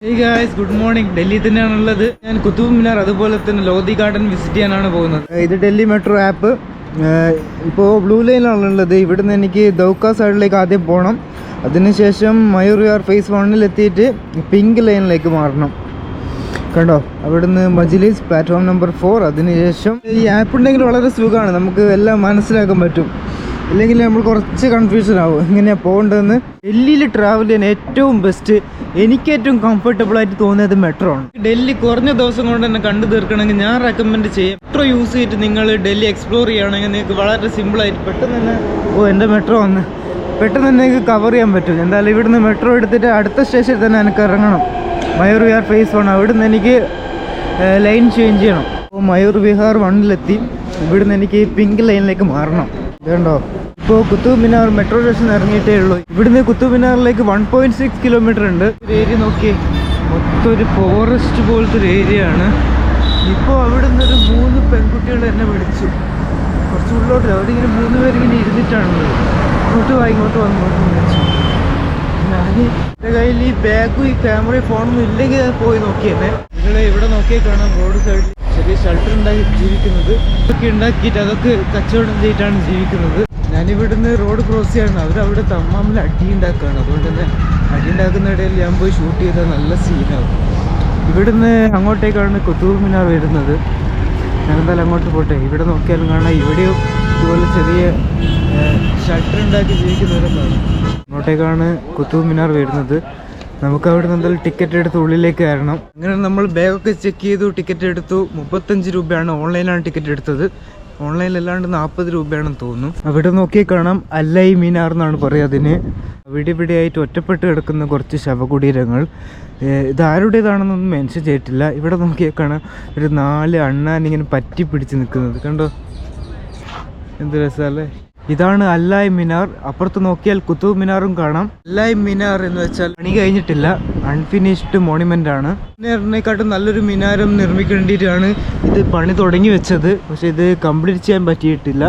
Hey guys, good morning. Delhi തന്നെയാണുള്ളത്. ഞാൻ കുത്തുബ് മിനാർ അതുപോലെ തന്നെ ലോധി ഗാർഡൻ വിസിറ്റ് ചെയ്യാനാണ് പോകുന്നത്. ഇത് ഡൽഹി മെട്രോ ആപ്പ്. ഇപ്പോൾ ബ്ലൂ ലൈനിലാണുള്ളത്. ഇവിടുന്ന് എനിക്ക് ദൗക്ക സൈഡിലേക്ക് ആദ്യം പോകണം. അതിനുശേഷം മയൂർ വിഹാർ ഫേസ് 1 എത്തിയിട്ട് പിങ്ക് ലൈനിലേക്ക് മാറണം. കണ്ടോ, അവിടുന്ന് മജ്ലിസ് പ്ലാറ്റ്ഫോം നമ്പർ 4. അതിനുശേഷം ഈ ആപ്പ് ഉണ്ടെങ്കിൽ വളരെ സുഖമാണ്, നമുക്ക് എല്ലാം മനസ്സിലാക്കാൻ പറ്റും. ഇല്ലെങ്കിൽ നമ്മൾ കുറച്ച് കൺഫ്യൂഷൻ ആവും എങ്ങനെയാണ് പോകേണ്ടതെന്ന്. ഡൽഹിയിൽ ട്രാവൽ ചെയ്യാൻ ഏറ്റവും ബെസ്റ്റ്, എനിക്ക് ഏറ്റവും കംഫർട്ടബിൾ ആയിട്ട് തോന്നിയത് മെട്രോ ആണ്. ഡൽഹി കുറഞ്ഞ ദിവസം കൊണ്ട് തന്നെ കണ്ടു തീർക്കണമെങ്കിൽ ഞാൻ റെക്കമെൻഡ് ചെയ്യാം. മെട്രോ യൂസ് ചെയ്തിട്ട് നിങ്ങൾ ഡൽഹി എക്സ്പ്ലോർ ചെയ്യുകയാണെങ്കിൽ നിങ്ങൾക്ക് വളരെ സിമ്പിളായിട്ട് പെട്ടെന്ന് തന്നെ എൻ്റെ മെട്രോ വന്ന് പെട്ടെന്ന് തന്നെ നിങ്ങൾക്ക് കവർ ചെയ്യാൻ പറ്റും. എന്തായാലും ഇവിടുന്ന് മെട്രോ എടുത്തിട്ട് അടുത്ത സ്റ്റേഷനിൽ തന്നെ എനിക്ക് ഇറങ്ങണം. മയൂർ വിഹാർ ഫേസ് 1. അവിടുന്ന് എനിക്ക് ലൈൻ ചേഞ്ച് ചെയ്യണം. അപ്പോൾ മയൂർ വിഹാർ 1 ഇവിടുന്ന് എനിക്ക് പിങ്ക് ലൈനിലേക്ക് മാറണം. ഇതുണ്ടോ, ഇപ്പോൾ കുത്തുബ് മിനാർ മെട്രോ സ്റ്റേഷൻ ഇറങ്ങിയിട്ടേ ഉള്ളൂ. ഇവിടുന്ന് കുത്തുബ് മിനാറിലേക്ക് 1.6 കിലോമീറ്റർ ഉണ്ട്. ഒരു ഏരിയ നോക്കി, മൊത്തം ഒരു ഫോറസ്റ്റ് പോലത്തെ ഒരു ഏരിയ ആണ്. ഇപ്പോൾ അവിടെ നിന്നൊരു 3 പെൺകുട്ടികൾ എന്നെ വിളിച്ചു. കുറച്ച് ഉള്ളോട്ട് അവരിങ്ങനെ 3 പേരിങ്ങനെ ഇരുന്നിട്ടാണുള്ളത്. ഇങ്ങോട്ട് വന്നു വിളിച്ചു. ഞാൻ എൻ്റെ കയ്യിൽ ഈ ബാഗും ഈ ക്യാമറയും ഫോണൊന്നും ഇല്ലെങ്കിൽ പോയി നോക്കി തന്നെ. നിങ്ങൾ ഇവിടെ നോക്കിയാൽ കാണാം, റോഡ് സൈഡിൽ ചെറിയ ഷെൽട്ടർ ഉണ്ടാക്കി ജീവിക്കുന്നത്. ഇതൊക്കെ ഉണ്ടാക്കിയിട്ട് അതൊക്കെ കച്ചവടം ചെയ്തിട്ടാണ് ജീവിക്കുന്നത്. ഞാനിവിടുന്ന് റോഡ് ക്രോസ് ചെയ്യണം. അവരവിടെ തമ്മാമിൽ അടി ഉണ്ടാക്കുകയാണ്. അതുകൊണ്ട് തന്നെ അടി ഉണ്ടാക്കുന്നിടയിൽ ഞാൻ പോയി ഷൂട്ട് ചെയ്താൽ നല്ല സീനാകും. ഇവിടുന്ന് അങ്ങോട്ടേക്കാണ് കുത്തുബ് മിനാർ വരുന്നത്. ഞാനെന്തായാലും അങ്ങോട്ട് പോട്ടെ. ഇവിടെ നോക്കിയാലും കാണാം, ഇവിടെയും ഇതുപോലെ ചെറിയ ഷട്ടർ ഉണ്ടാക്കി ജീവിക്കുന്നവരൊക്കെയാണ്. അങ്ങോട്ടേക്കാണ് കുത്തുബ് മിനാർ വരുന്നത്. നമുക്ക് അവിടെ നിന്ന് എന്തായാലും ടിക്കറ്റ് എടുത്ത് ഉള്ളിലേക്ക് കയറണം. അങ്ങനെ നമ്മൾ ബാഗൊക്കെ ചെക്ക് ചെയ്തു, ടിക്കറ്റ് എടുത്തു. 35 രൂപയാണ്. ഓൺലൈനിലാണ് ടിക്കറ്റ് എടുത്തത്. ഓൺലൈനിലല്ലാണ്ട് 40 രൂപയാണെന്ന് തോന്നുന്നു. അവിടെ നോക്കി കാണാം, അല്ലൈ മിനാർ എന്നാണ് പറയുക അതിന്. അവിടെ ഇവിടെയായിട്ട് ഒറ്റപ്പെട്ട് കിടക്കുന്ന കുറച്ച് ശവകുടീരങ്ങൾ. ഇത് ആരുടേതാണെന്നൊന്നും മെൻഷൻ ചെയ്തിട്ടില്ല. ഇവിടെ നോക്കിയാൽ കാണാം, ഒരു 4 അണ്ണാനിങ്ങനെ പറ്റി പിടിച്ച് നിൽക്കുന്നത്. കണ്ടോ, എന്ത് രസമല്ലേ. ഇതാണ് അല്ലായ് മിനാർ. അപ്പുറത്ത് നോക്കിയാൽ കുത്തുബ് മിനാറും കാണാം. അല്ലായ് മിനാർ എന്ന് വെച്ചാൽ പണി കഴിഞ്ഞിട്ടില്ല, അൺഫിനിഷ്ഡ് മോണിമെന്റ് ആണ്. മിനാറിനെക്കാട്ടും നല്ലൊരു മിനാരം നിർമ്മിക്കേണ്ടിയിട്ടാണ് ഇത് പണി തുടങ്ങി വെച്ചത്. പക്ഷെ ഇത് കംപ്ലീറ്റ് ചെയ്യാൻ പറ്റിയിട്ടില്ല.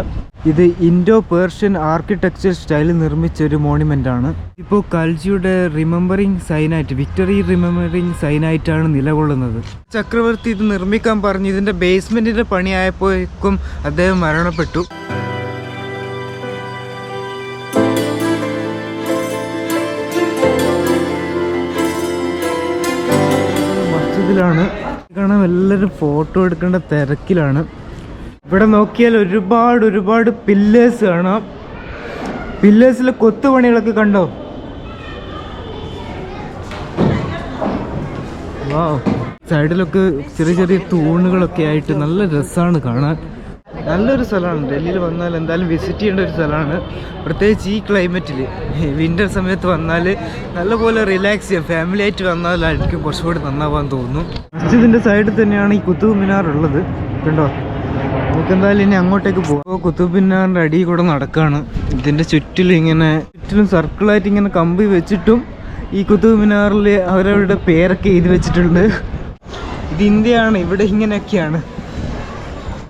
ഇത് ഇൻഡോ പേർഷ്യൻ ആർക്കിടെക്ചർ സ്റ്റൈലിൽ നിർമ്മിച്ച ഒരു മോണിമെന്റ് ആണ്. ഇപ്പോൾ കൽജിയുടെ റിമെമ്പറിങ് സൈനായിട്ട്, വിക്ടറി റിമെമ്പറിങ് സൈനായിട്ടാണ് നിലകൊള്ളുന്നത്. ചക്രവർത്തി ഇത് നിർമ്മിക്കാൻ പറഞ്ഞു. ഇതിന്റെ ബേസ്മെന്റിന്റെ പണിയായപ്പോഴേക്കും അദ്ദേഹം മരണപ്പെട്ടു. ാണ് കാണാൻ, എല്ലാവരും ഫോട്ടോ എടുക്കേണ്ട തിരക്കിലാണ്. ഇവിടെ നോക്കിയാൽ ഒരുപാട് പില്ലേഴ്സ് കാണാം. പില്ലേഴ്സിലെ കൊത്തുപണികളൊക്കെ കണ്ടോ. വാവ്, സൈഡിലൊക്കെ ചെറിയ തൂണുകളൊക്കെ ആയിട്ട് നല്ല രസമാണ് കാണാൻ. നല്ലൊരു സ്ഥലമാണ്. ഡൽഹിയിൽ വന്നാൽ എന്തായാലും വിസിറ്റ് ചെയ്യേണ്ട ഒരു സ്ഥലമാണ്. പ്രത്യേകിച്ച് ഈ ക്ലൈമറ്റിൽ, വിൻ്റർ സമയത്ത് വന്നാൽ നല്ലപോലെ റിലാക്സ് ചെയ്യാം. ഫാമിലി ആയിട്ട് വന്നാലായിരിക്കും കുറച്ചുകൂടി നന്നാവാൻ തോന്നുന്നു. മസ്ജിദിൻ്റെ സൈഡിൽ തന്നെയാണ് ഈ കുത്തുബ് മിനാർ ഉള്ളത്. കണ്ടോ, നമുക്ക് എന്തായാലും ഇനി അങ്ങോട്ടേക്ക് പോകാം. കുത്തുബ് മിനാറിൻ്റെ അടിയിൽ കൂടെ നടക്കുകയാണ്. ഇതിൻ്റെ ചുറ്റിലും സർക്കിളായിട്ട് ഇങ്ങനെ കമ്പി വെച്ചിട്ടും ഈ കുത്തുബ് മിനാറിൽ അവരവരുടെ പേരൊക്കെ എഴുതി വെച്ചിട്ടുണ്ട്. ഇത് ഇന്ത്യയാണ്, ഇവിടെ ഇങ്ങനെയൊക്കെയാണ്.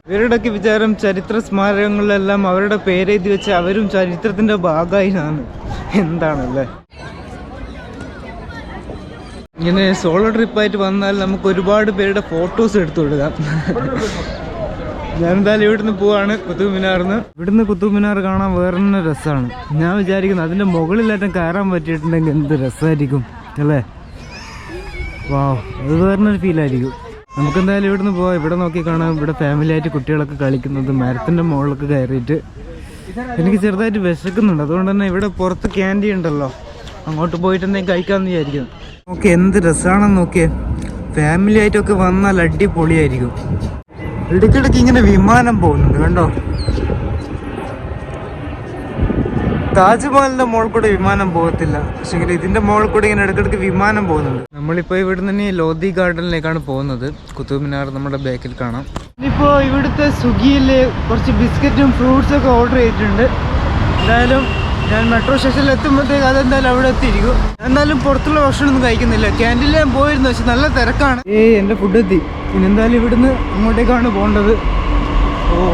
ഇവരുടെയൊക്കെ വിചാരം ചരിത്ര സ്മാരകങ്ങളിലെല്ലാം അവരുടെ പേരെഴുതി വെച്ച് അവരും ചരിത്രത്തിൻ്റെ ഭാഗമായിട്ടാണ്. എന്താണല്ലേ, ഇങ്ങനെ സോളോ ട്രിപ്പായിട്ട് വന്നാൽ നമുക്ക് ഒരുപാട് പേരുടെ ഫോട്ടോസ് എടുത്തു കൊടുക്കാം. ഞാൻ എന്തായാലും ഇവിടുന്ന് പോവാണ് കുത്തുബ് മിനാറിന്ന്. ഇവിടുന്ന് കുത്തുബ് മിനാർ കാണാൻ വേറെ തന്നെ രസമാണ്. ഞാൻ വിചാരിക്കുന്നു അതിൻ്റെ മുകളിലായിട്ടും കയറാൻ പറ്റിയിട്ടുണ്ടെങ്കിൽ എന്ത് രസമായിരിക്കും അല്ലേ. വാവ്, അത് വേറൊരു ഫീലായിരിക്കും. നമുക്കെന്തായാലും ഇവിടുന്ന് പോവാം. ഇവിടെ നോക്കി കാണാം, ഇവിടെ ഫാമിലി ആയിട്ട് കുട്ടികളൊക്കെ കളിക്കുന്നത്. മരത്തിൻ്റെ മുകളിലൊക്കെ കയറിയിട്ട് എനിക്ക് ചെറുതായിട്ട് വിശക്കുന്നുണ്ട്. അതുകൊണ്ട് തന്നെ ഇവിടെ പുറത്ത് ക്യാൻറ്റീൻ ഉണ്ടല്ലോ, അങ്ങോട്ട് പോയിട്ട് എന്തെങ്കിലും കഴിക്കാമെന്ന് വിചാരിക്കുന്നു. ഓക്കെ, എന്ത് രസമാണെന്ന് നോക്കിയേ. ഫാമിലി ആയിട്ടൊക്കെ വന്നാൽ അടിപൊളിയായിരിക്കും. ഇടയ്ക്കിടയ്ക്ക് ഇങ്ങനെ വിമാനം പോകുന്നുണ്ട് കണ്ടോ. താജ്മഹലിന്റെ മുകളിൽ കൂടെ വിമാനം പോകത്തില്ല, പക്ഷേ ഇതിന്റെ മുകളിൽ കൂടെ ഇങ്ങനെ ഇടയ്ക്കിടയ്ക്ക് വിമാനം പോകുന്നുണ്ട്. നമ്മളിപ്പോൾ ഇവിടെ നിന്ന് ലോധി ഗാർഡനിലേക്കാണ് പോകുന്നത്. കുത്തുബ് മിനാർ നമ്മുടെ ബാക്കിൽ കാണാം. ഇനിയിപ്പോൾ ഇവിടുത്തെ സ്വിഗ്ഗിയിൽ കുറച്ച് ബിസ്ക്കറ്റും ഫ്രൂട്ട്സും ഒക്കെ ഓർഡർ ചെയ്തിട്ടുണ്ട്. എന്തായാലും ഞാൻ മെട്രോ സ്റ്റേഷനിൽ എത്തുമ്പോഴത്തേക്ക് അതെന്തായാലും അവിടെ എത്തിയിരിക്കും. എന്തായാലും പുറത്തുള്ള ഭക്ഷണമൊന്നും കഴിക്കുന്നില്ല. ക്യാൻറ്റീനിൽ ഞാൻ പോയിരുന്നു, പക്ഷെ നല്ല തിരക്കാണ്. എൻ്റെ ഫുഡ് എത്തി. ഇനി എന്തായാലും ഇവിടുന്ന് അങ്ങോട്ടേക്കാണ് പോകേണ്ടത്.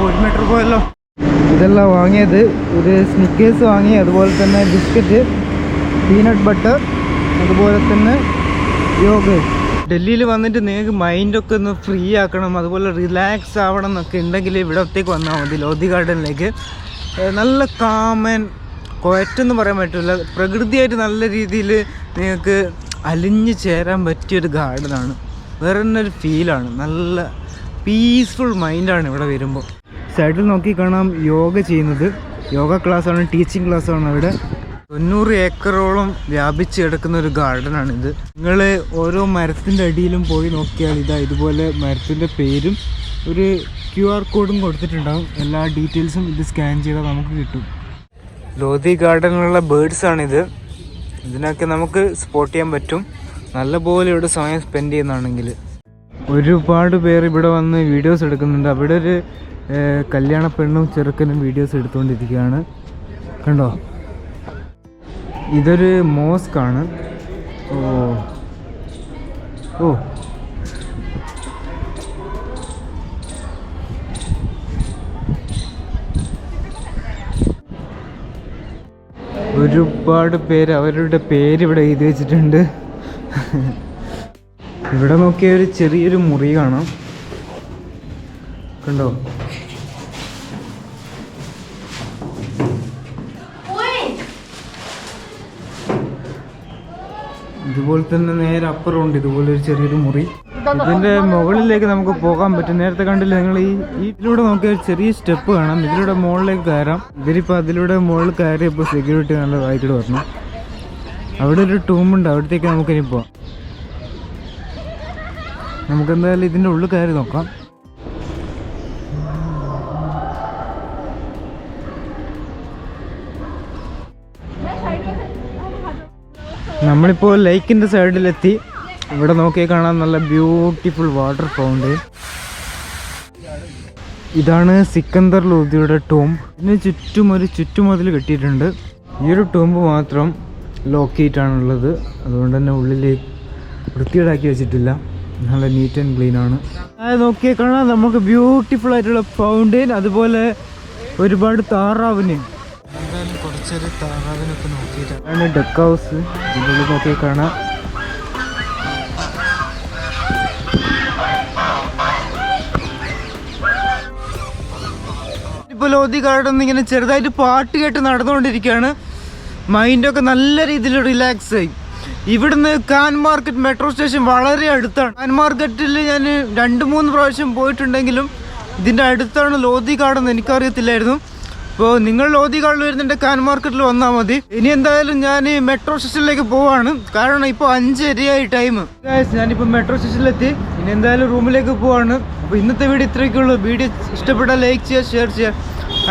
ഒരു മെട്രോ പോയല്ലോ. ഇതെല്ലാം വാങ്ങിയത്, ഒരു സ്നിക്കേഴ്സ് വാങ്ങി, അതുപോലെ തന്നെ ബിസ്ക്കറ്റ്, പീനട്ട് ബട്ടർ, അതുപോലെ തന്നെ യോഗ. ഡൽഹിയിൽ വന്നിട്ട് നിങ്ങൾക്ക് മൈൻഡൊക്കെ ഒന്ന് ഫ്രീ ആക്കണം, അതുപോലെ റിലാക്സ് ആവണം എന്നൊക്കെ ഉണ്ടെങ്കിൽ ഇവിടത്തേക്ക് വന്നാൽ മതി, ലോധി ഗാർഡനിലേക്ക്. നല്ല കാമൻ കൊയറ്റെന്ന് പറയാൻ പറ്റില്ല, പ്രകൃതിയായിട്ട് നല്ല രീതിയിൽ നിങ്ങൾക്ക് അലിഞ്ഞു ചേരാൻ പറ്റിയൊരു ഗാർഡനാണ്. വേറെ തന്നെ ഒരു ഫീലാണ്, നല്ല പീസ്ഫുൾ മൈൻഡാണ് ഇവിടെ വരുമ്പോൾ. സൈഡിൽ നോക്കി കാണാം യോഗ ചെയ്യുന്നത്, യോഗ ക്ലാസ്സാണ്, ടീച്ചിങ് ക്ലാസ്സാണ് ഇവിടെ. 90 ഏക്കറോളം വ്യാപിച്ച് കിടക്കുന്ന ഒരു ഗാർഡനാണിത്. നിങ്ങൾ ഓരോ മരത്തിൻ്റെ അടിയിലും പോയി നോക്കിയാൽ ഇതുപോലെ മരത്തിൻ്റെ പേരും ഒരു QR കോഡും കൊടുത്തിട്ടുണ്ടാകും. എല്ലാ ഡീറ്റെയിൽസും ഇത് സ്കാൻ ചെയ്താൽ നമുക്ക് കിട്ടും. ലോധി ഗാർഡനിലുള്ള ബേർഡ്സാണിത്. ഇതിനൊക്കെ നമുക്ക് സ്പോട്ട് ചെയ്യാൻ പറ്റും, നല്ലപോലെ ഇവിടെ സമയം സ്പെൻഡ് ചെയ്യുന്നതാണെങ്കിൽ. ഒരുപാട് പേർ ഇവിടെ വന്ന് വീഡിയോസ് എടുക്കുന്നുണ്ട്. അവിടെ ഒരു കല്യാണ പെണ്ണും ചെറുക്കനും വീഡിയോസ് എടുത്തുകൊണ്ടിരിക്കുകയാണ്, കണ്ടോ. ഇതൊരു മോസ്കാണ്. ഓ ഒരുപാട് പേര് അവരുടെ പേര് ഇവിടെ എഴുതി വെച്ചിട്ടുണ്ട്. ഇവിടെ നോക്കിയ ഒരു ചെറിയൊരു മുറി കാണാം, കണ്ടോ. ഇതുപോലെ തന്നെ നേരെ അപ്പുറമുണ്ട് ഇതുപോലെ ഒരു ചെറിയൊരു മുറി. ഇതിൻ്റെ മുകളിലേക്ക് നമുക്ക് പോകാൻ പറ്റും. നേരത്തെ കണ്ടില്ല നിങ്ങൾ, ഇതിലൂടെ നോക്കിയാൽ ഒരു ചെറിയ സ്റ്റെപ്പ് കാണാം, ഇതിലൂടെ മുകളിലേക്ക് കയറാം. ഇവരിപ്പോൾ അതിലൂടെ മുകളിൽ കയറിയപ്പോൾ സെക്യൂരിറ്റി നല്ലതായിട്ട് പറഞ്ഞു. അവിടെ ഒരു ടൂമുണ്ട്, അവിടത്തേക്ക് നമുക്കിനി പോവാം. നമുക്കെന്തായാലും ഇതിൻ്റെ ഉള്ളിൽ കയറി നോക്കാം. നമ്മളിപ്പോൾ ലേക്കിൻ്റെ സൈഡിലെത്തി. ഇവിടെ നോക്കിയാൽ കാണാൻ നല്ല ബ്യൂട്ടിഫുൾ വാട്ടർ ഫൗണ്ടെയിൻ. ഇതാണ് സിക്കന്ദർ ലോധിയുടെ ടൂംബ്. ഇതിന് ചുറ്റും ഒരു ചുറ്റുമതിൽ കെട്ടിയിട്ടുണ്ട്. ഈ ഒരു ടൂംബ് മാത്രം ലോക്കിയിട്ടാണുള്ളത്, അതുകൊണ്ട് തന്നെ ഉള്ളിൽ വൃത്തികേടാക്കി വെച്ചിട്ടില്ല, നല്ല നീറ്റ് ആൻഡ് ക്ലീൻ ആണ്. അത് നോക്കിയാൽ കാണാം നമുക്ക് ബ്യൂട്ടിഫുൾ ആയിട്ടുള്ള ഫൗണ്ടെയിൻ, അതുപോലെ ഒരുപാട് താറാവിന്. എന്തായാലും കുറച്ചൊരു താറാവിനൊക്കെ നോക്കിയിട്ടാണ് ഡക്ക് ഹൗസ്. ഇതിൽ നോക്കിയാൽ കാണാം. ഇപ്പോൾ ലോധി ഗാർഡൻ ഇങ്ങനെ ചെറുതായിട്ട് പാട്ട് കേട്ട് നടന്നുകൊണ്ടിരിക്കുകയാണ്. മൈൻഡൊക്കെ നല്ല രീതിയിൽ റിലാക്സ് ആയി. ഇവിടുന്ന് കാൻ മാർക്കറ്റ് മെട്രോ സ്റ്റേഷൻ വളരെ അടുത്താണ്. കാൻ മാർക്കറ്റിൽ ഞാൻ 2-3 പ്രാവശ്യം പോയിട്ടുണ്ടെങ്കിലും ഇതിൻ്റെ അടുത്താണ് ലോധി ഗാർഡൻ എനിക്കറിയത്തില്ലായിരുന്നു. അപ്പോൾ നിങ്ങൾ ലോധി ഗാർഡൻ വരുന്നുണ്ട് കാൻ മാർക്കറ്റിൽ വന്നാൽ മതി. ഇനി എന്തായാലും ഞാൻ മെട്രോ സ്റ്റേഷനിലേക്ക് പോവാണ്, കാരണം ഇപ്പോൾ 5:30 ടൈം. ഞാനിപ്പോൾ മെട്രോ സ്റ്റേഷനിലെത്തി. ഇനി എന്തായാലും റൂമിലേക്ക് പോവാണ്. അപ്പോൾ ഇന്നത്തെ വീഡിയോ ഇത്രയൊക്കെയുള്ളൂ. വീഡിയോ ഇഷ്ടപ്പെട്ടാൽ ലൈക്ക് ചെയ്യുക, ഷെയർ ചെയ്യുക.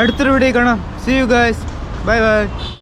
അടുത്തൊരു വീഡിയോ കാണാം. See you guys, bye by.